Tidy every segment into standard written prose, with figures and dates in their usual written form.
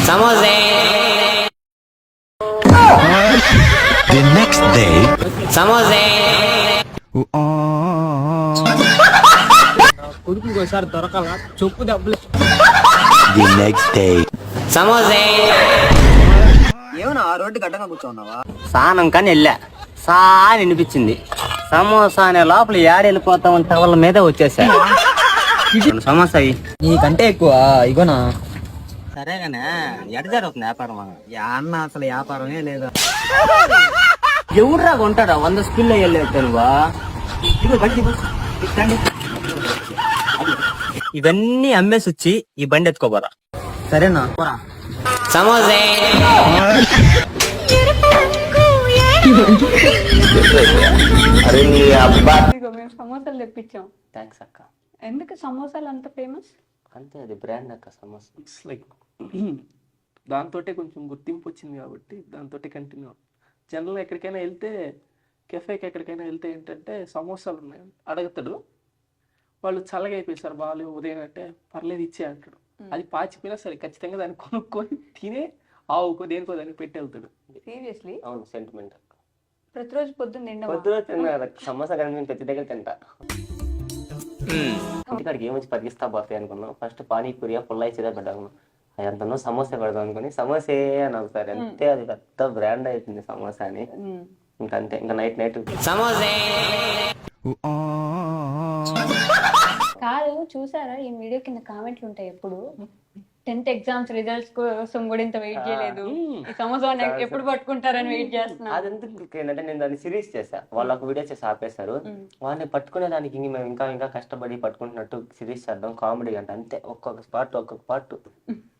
సమోసే. The next day, సమోసే. కొడుకు ఒకసారి దొరకాల చెప్పు డబ్బులు. the next day, సమోసే. ఏమన్నా ఆ రోడ్డు గడ్డగా కూర్చోన్నావా? స్నానం కానీ వెళ్ళా సాని వినిపించింది. సమోసా అనే లోపల ఏడ వెళ్ళిపోతామని టవల్ మీద వచ్చేసా. సమోసా నీకంటే ఎక్కువ ఇగోనా. సరేగానే ఎట జరుగుతుంది వ్యాపారం? అన్న అసలు వ్యాపారమే లేదా. ఎవరురా కొంటాడా 100 స్కూల్లో వెళ్ళేది నువ్వా? ఇవన్నీ అమ్మేసి వచ్చి ఈ బండి ఎత్తుకోబోరా. సరేనా? సమోసే. ఇదిగో మేము సమోసాలు తెప్పించాం. థ్యాంక్స్ అక్క. ఎందుకు సమోసాలు అంత ఫేమస్? అంతే, అది బ్రాండ్ అక్క సమోసా. ఇట్స్ లైక్ దాంతో కొంచెం గుర్తింపు వచ్చింది కాబట్టి దాంతో కంటిన్యూ. జనరల్గా ఎక్కడికైనా వెళ్తే కెఫేకి ఎక్కడికైనా వెళ్తే ఏంటంటే సమోసాలు ఉన్నాయి అడుగుతాడు. వాళ్ళు చల్లగా అయిపోయి బాగాలేవు ఉదయం అంటే పర్లేదు ఇచ్చే అంటాడు. అది పాచిపోయినా సరే ఖచ్చితంగా దాన్ని కొనుక్కొని తినే ఆవుకో దేనికో దానికి పెట్టి వెళ్తాడు. సీరియస్లీ? అవును, సెంటిమెంట్ అక్క. ప్రతిరోజు పొద్దున్న తింటావా? పొద్దున తిన్నా సమోసా కానీ నేను ప్రతి దగ్గర తింటా. ఇంటికాడికి ఏమొచ్చి పతికిస్తా పోతాయి అనుకున్నాం. ఫస్ట్ పానీపూరియా పుల్లాయి చిరా పెట్టాను. అది అంతనో సమోసా పెడదాం అనుకుని సమోసే అని ఒకసారి అంతే, అది పెద్ద బ్రాండ్ అయిపోయింది సమోసా అని. ఇంకంతే, ఇంకా నైట్ సమోసే. కాదు, చూసారా ఈ వీడియో కింద కామెంట్లు ఉంటాయి ఎప్పుడు 10th ఎగ్జామ్స్ రిజల్ట్స్ కోసం కూడా ఇంత వెయిట్ చేయలేదు, ఈ సమోసా ఎప్పుడు పట్టుకుంటారని వెయిట్ చేస్తున్నా. అది ఎందుకు ఏంటంటే నేను దాన్ని సిరీస్ చేశా, వాళ్ళు ఒక వీడియో చేసి ఆపేశారు. వాళ్ళని పట్టుకునే దానికి మేము ఇంకా కష్టపడి పట్టుకుంటున్నట్టు సిరీస్ చేద్దాం కామెడీ అంటే. అంతే, ఒక్కొక్క పార్ట్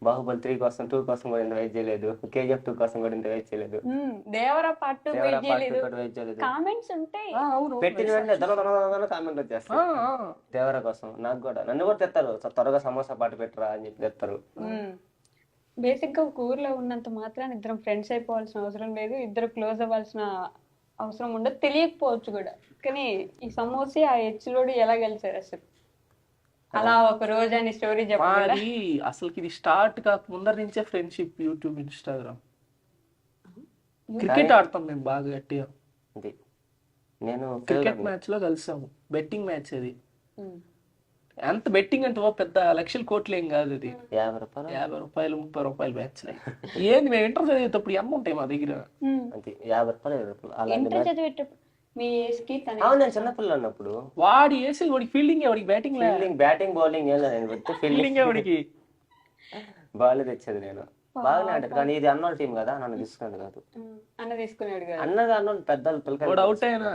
బాహుబలి 3 కోసం 2 కోసం కూడా ఇంత వెయిట్ చేయలేదు, KGF 2 కోసం కూడా ఇంత వెయిట్ చేయలేదు, దేవరా పార్ట్ వెయిట్ చేయలేదు. కామెంట్స్ ఉంటాయి, పెట్టిన వెంటనే కామెంట్ వచ్చేస్తారు దేవరా కోసం. నాకు కూడా నన్ను కూడా తెస్తారు, త్వరగా సమోసా పాటు పెట్టరా అని చెప్పి తెస్తారు. బేసిక్ గా ఒక ఊర్లో ఉన్నంత మాత్రాన్ని ఇద్దరం ఫ్రెండ్స్ అయిపోవాల్సిన అవసరం లేదు, ఇద్దరు క్లోజ్ అవ్వాల్సిన అవసరం ఉండదు, తెలియకపోవచ్చు కూడా. కానీ ఈ సమోసా ఆ హెచ్లోడు ఎలా గెలిచారు అసలు? అలా ఒక రోజు అని స్టోరీ చెప్పాలి. అసలు ఇది స్టార్ట్ కాక ముందర నుంచే ఫ్రెండ్షిప్, యూట్యూబ్, ఇన్స్టాగ్రామ్. క్రికెట్ ఆడతాం మేము బాగా గట్టిగా. నేను క్రికెట్ మ్యాచ్ లో కలిసాము, బెట్టింగ్ మ్యాచ్ అది. ఎంత బెట్టింగ్ అంటే పెద్ద లక్షల కోట్లు ఏం కాదు, అది 50 రూపాయలు 30 రూపాయలు మ్యాచ్. ఏంది మేము ఇంటర్ చదివేటప్పుడు ఎంత ఉంటాయి మా దగ్గర? 50 రూపాయలు ఇంటర్ చదివేటప్పుడు మీ ఏజ్కి నేను చిన్నపిల్లలు అన్నప్పుడు వాడి వేసి వాడికి ఫీల్డింగ్, వాడికి బ్యాటింగ్ బౌలింగ్ ఫీల్డింగ్ వాడికి బాల్ తెచ్చేది నేను బాగానే ఆడేది. కానీ ఇది అన్నోళ్ళ టీం కదా, నన్ను తీసుకునేది కాదు. అన్న తీసుకునేవాడు కదా, అన్నోళ్ళు పెద్దలు పిల్లలు అవుట్ అయినా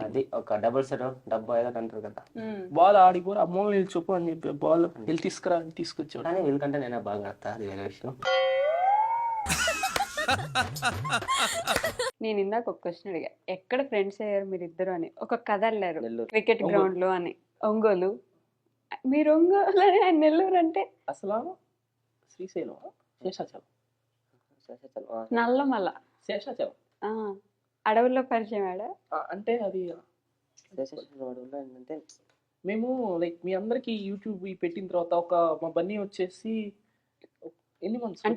అది ఒక డబుల్ సెట్ డబ్బా ఏదో అంటారు కదా, బాల్ ఆడిపోరు అమ్మోళ్ళు నిల్చోపు అని చెప్పి బాల్ వెళ్ళి తీసుకురా అని తీసుకొచ్చాడు. కానీ వీళ్ళకంటే నేనే బాగా ఆడతా, అది వేరే విషయం. నేను ఇందాక ఒక క్వశ్చన్ అడిగా, ఎక్కడ ఫ్రెండ్స్ అయ్యారు మీరు ఇద్దరు అని. ఒక కథ వెళ్ళారు క్రికెట్ గ్రౌండ్ లో అని, ఒంగోలు. మీరు ఒంగోలు అని నెల్లూరు అంటే అసలు శ్రీశైలం, శేషాచలం, నల్లమల్ల, శేషాచలం అడవుల్లో పరిచయం ఆడ. అంటే అది మేము లైక్ మీ అందరికి యూట్యూబ్ పెట్టిన తర్వాత ఒక మా బన్నీ వచ్చేసి ఎన్ని మంత్స్ అంటే